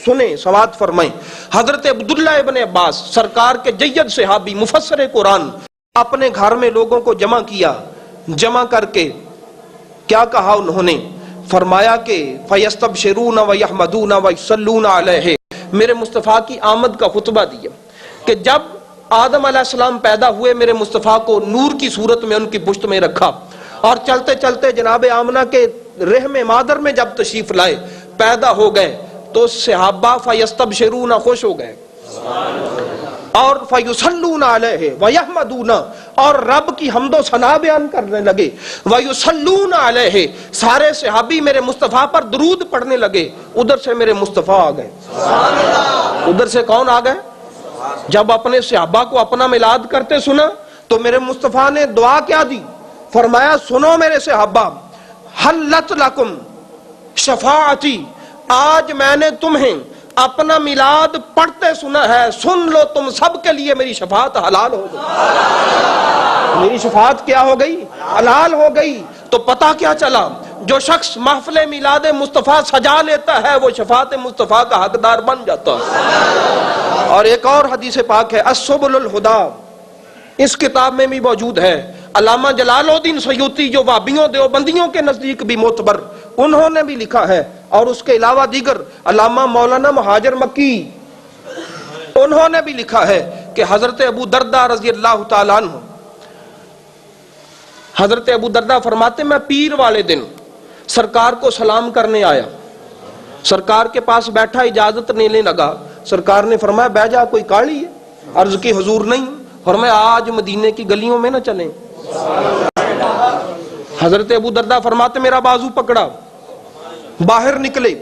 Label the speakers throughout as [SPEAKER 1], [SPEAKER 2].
[SPEAKER 1] سنیں سماعت فرمائیں. حضرت عبداللہ ابن عباس سرکار کے جید صحابی مفسر قرآن اپنے گھر میں لوگوں کو جمع کیا. جمع کر کے کیا کہا انہوں نے؟ فرمایا کہ فَيَسْتَبْشِرُونَ وَيَحْمَدُونَ وَيُصَلُّونَ عَلَيْهِ. میرے مصطفیٰ کی آمد کا خطبہ دیا کہ جب آدم علیہ السلام پیدا ہوئے میرے مصطفیٰ کو نور کی صورت میں ان کی پشت میں رکھا اور چلتے چلتے جناب آمنہ کے رحم مادر میں جب تشریف لائے پیدا ہو گئے تو صحابہ فَيَسْتَبْشِرُونَ خوش ہو گئے اور فَيُصَلُّونَ عَلَيْهِ وَيَحْمَدُونَ اور رب کی حمد و ثنا بیان کرنے لگے. وَيُصَلُّونَ عَلَيْهِ سارے صحابی میرے مصطفیٰ پر درود پڑھنے لگے. ادھر سے میرے مصطفیٰ آ گئے. ادھر سے کون آ گئے؟ جب اپنے صحابہ کو اپنا میلاد کرتے سنا تو میرے مصطفیٰ نے دعا کیا دی؟ فرمایا سنو میرے صحابہ حلت لکم شفاعتی، آج میں نے تمہیں اپنا میلاد پڑھتے سنا ہے، سن لو تم سب کے لیے میری شفاعت حلال ہو گئی. میری شفاعت کیا ہو گئی؟ حلال ہو گئی. تو پتہ کیا چلا؟ جو شخص محفل میلاد مصطفیٰ سجا لیتا ہے وہ شفاعت مصطفیٰ کا حقدار بن جاتا ہے. اور ایک اور حدیث پاک ہے السبل الہدیٰ، اس کتاب میں بھی موجود ہے. علامہ جلال الدین سیوطی جو وہابیوں دیوبندیوں کے نزدیک بھی معتبر، انہوں نے بھی لکھا ہے. اور اس کے علاوہ دیگر علامہ مولانا مہاجر مکی انہوں نے بھی لکھا ہے کہ حضرت ابو دردہ رضی اللہ تعالیٰ عنہ، حضرت ابو دردہ فرماتے میں پیر والے دن سرکار کو سلام کرنے آیا، سرکار کے پاس بیٹھا اجازت لینے لگا. سرکار نے فرمایا بہ جا، کوئی کاڑی ہے؟ عرض کی حضور نہیں. فرمایا آج مدینے کی گلیوں میں نہ چلیں. حضرت ابو دردہ فرماتے میرا بازو پکڑا، باہر نکلے.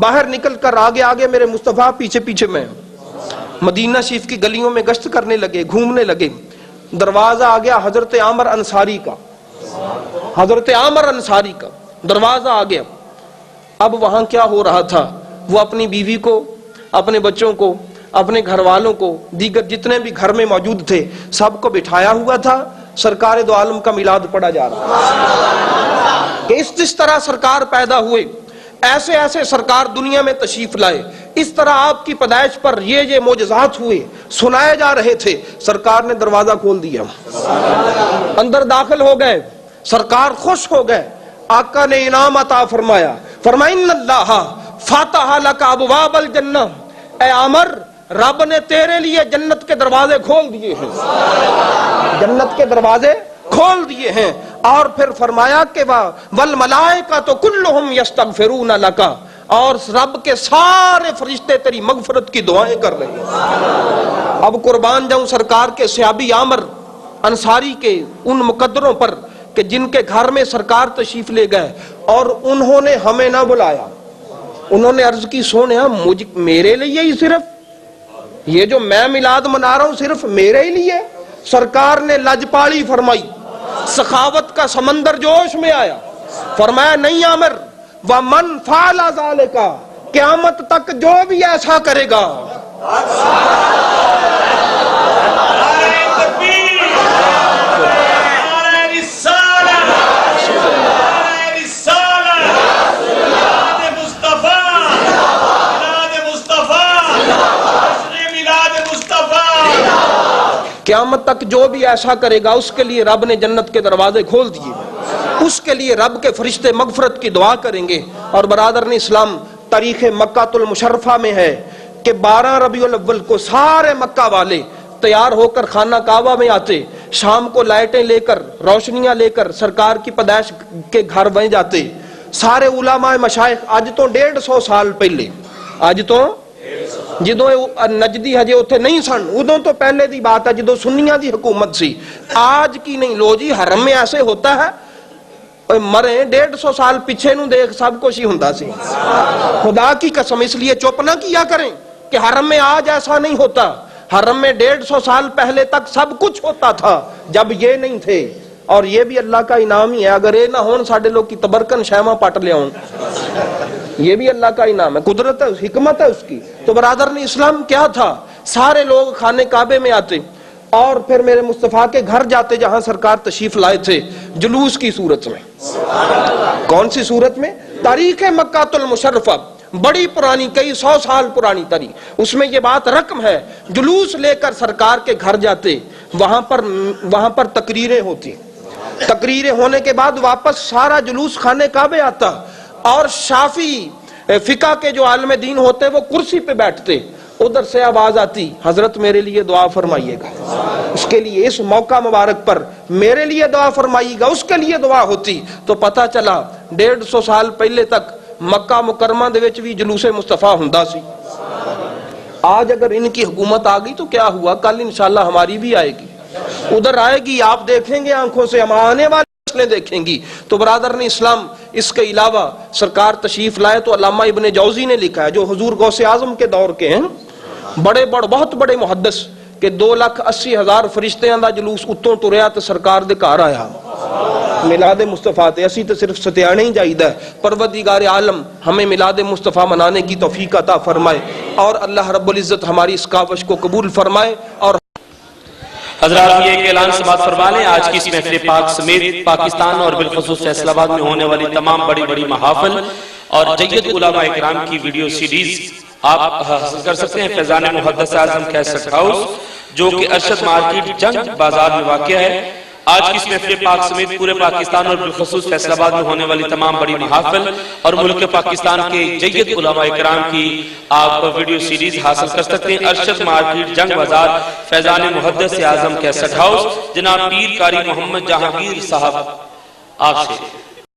[SPEAKER 1] باہر نکل کر آگے آگے میرے مصطفیٰ، پیچھے پیچھے میں. مدینہ شریف کی گلیوں میں گشت کرنے لگے، گھومنے لگے. دروازہ آ گیا حضرت عامر انصاری کا، حضرت عامر انصاری کا دروازہ آ گیا. اب وہاں کیا ہو رہا تھا؟ وہ اپنی بیوی کو، اپنے بچوں کو، اپنے گھر والوں کو، دیگر جتنے بھی گھر میں موجود تھے سب کو بٹھایا ہوا تھا. سرکار دو عالم کا میلاد پڑھا جا رہا کہ اس طرح سرکار پیدا ہوئے، ایسے ایسے سرکار دنیا میں تشریف لائے، اس طرح آپ کی پیدائش پر یہ معجزات ہوئے، سنائے جا رہے تھے. سرکار نے دروازہ کھول دیا، اندر داخل ہو گئے. سرکار خوش ہو گئے. آقا نے انعام عطا فرمایا. فرمایا ان اللہ فاتح لک ابواب الجنہ، اے عامر رب نے تیرے لیے جنت کے دروازے کھول دیے ہیں، جنت کے دروازے کھول دیے ہیں. اور پھر فرمایا کہ والملائکۃ کلھم یستغفرون لک، اور رب کے سارے فرشتے تیری مغفرت کی دعائیں کر رہے ہیں. اب قربان جاؤں سرکار کے صحابی عامر انصاری کے ان مقدروں پر کہ جن کے گھر میں سرکار تشریف لے گئے اور انہوں نے ہمیں نہ بلایا. انہوں نے عرض کی سونیا میرے لیے ہی صرف یہ جو میں میلاد منا رہا ہوں صرف میرے ہی لیے؟ سرکار نے لجپالی فرمائی، سخاوت کا سمندر جوش میں آیا. فرمایا نہیں عامر، وَمَنْ فَعَلَ ذَلِكَ، قیامت تک جو بھی ایسا کرے گا قیامت تک جو بھی ایسا کرے گا اس کے لیے رب نے جنت کے دروازے کھول دیے، اس کے لیے رب کے فرشتے مغفرت کی دعا کریں گے. اور برادران اسلام تاریخ مکہ المشرفہ میں ہے کہ 12 ربیع الاول کو سارے مکہ والے تیار ہو کر خانہ کعبہ میں آتے، شام کو لائٹیں لے کر، روشنیاں لے کر سرکار کی پیدائش کے گھر وہیں جاتے. سارے علماء مشائخ اج تو 150 سال پہلے، اج تو جدوں نجدی ہجے اتنے نہیں سن، ادوں تو پہلے دی بات ہے جدوں سنیاں دی حکومت سی، آج کی نہیں. لو جی حرم میں ایسے ہوتا ہے، مرے 150 سال پیچھے نو دیکھ سب کچھ ہی ہوندا سی. خدا کی قسم اس لیے چپ نہ کیا کریں کہ حرم میں آج ایسا نہیں ہوتا. حرم میں 150 سال پہلے تک سب کچھ ہوتا تھا جب یہ نہیں تھے. اور یہ بھی اللہ کا انعام ہی ہے. اگر یہ نہ ہون ساڈے لوگ کی تبرکن شیما پٹ لے ہون، یہ بھی اللہ کا انعام ہے، قدرت ہے، حکمت ہے اس کی. تو برادران اسلام کیا تھا، سارے لوگ خانے کعبے میں آتے اور پھر میرے مصطفیٰ کے گھر جاتے جہاں سرکار تشریف لائے تھے، جلوس کی صورت میں. کون سی صورت میں؟ تاریخ مکہ المشرفہ بڑی پرانی کئی 100 سال پرانی تاریخ, اس میں یہ بات رقم ہے. جلوس لے کر سرکار کے گھر جاتے, وہاں پر تقریریں ہوتی, تقریریں ہونے کے بعد واپس سارا جلوس خانے کعبے آتا, اور شافعی فقہ کے جو عالم دین ہوتے وہ کرسی پہ بیٹھتے, ادھر سے آواز آتی, حضرت میرے لیے دعا فرمائیے گا, اس کے لیے اس موقع مبارک پر میرے لیے دعا فرمائیے گا, اس کے لیے دعا ہوتی. تو پتہ چلا 150 سال پہلے تک مکہ مکرمہ دے وچ بھی جلوس مصطفیٰ ہوندا سی. آج اگر ان کی حکومت آ گئی تو کیا ہوا, کل انشاءاللہ ہماری بھی آئے گی, ادھر آئے گی, آپ دیکھیں گے آنکھوں سے, ہم آنے والی نسلیں دیکھیں گی. تو برادران اسلام, اس کے علاوہ سرکار تشریف لائے تو علامہ ابن جوزی نے لکھا ہے, جو حضور غوث اعظم کے دور کے ہیں, بہت بڑے محدث, کہ 2,80,000 فرشتیاں دا جلوس اتوں ٹریا تے سرکار دے گھر آیا. میلاد مصطفیٰ تے اسی تے صرف ستیانے ہی جائیدہ ہے. پروردگار عالم ہمیں میلاد مصطفیٰ منانے کی توفیق عطا فرمائے, اور اللہ رب العزت ہماری اس کاوش کو قبول فرمائے. اور
[SPEAKER 2] حضرات یہ ایک اعلان سماعت فرما لیں, آج کی اس محفل پاک سمیت پاکستان اور بالخصوص فیصل آباد میں ہونے والی تمام بڑی بڑی محافل اور جید علماء اکرام کی ویڈیو سیڈیز آپ حاصل کر سکتے ہیں فیضان محدث اعظم کیسٹ ہاؤس, جو کہ ارشد مارکیٹ جنگ بازار میں واقع ہے. آج کی اس محفل پاک سمیت پورے پاکستان اور بالخصوص فیصل آباد میں ہونے والی تمام بڑی محافل اور ملک پاکستان کے جید علماء اکرام کی آپ ویڈیو سیریز حاصل کر سکتے ہیں. ارشد مارکیٹ جنگ بازار فیضان محدث اعظم کیسٹ ہاؤس, جناب پیر قاری محمد جہانگیر صاحب آپ سے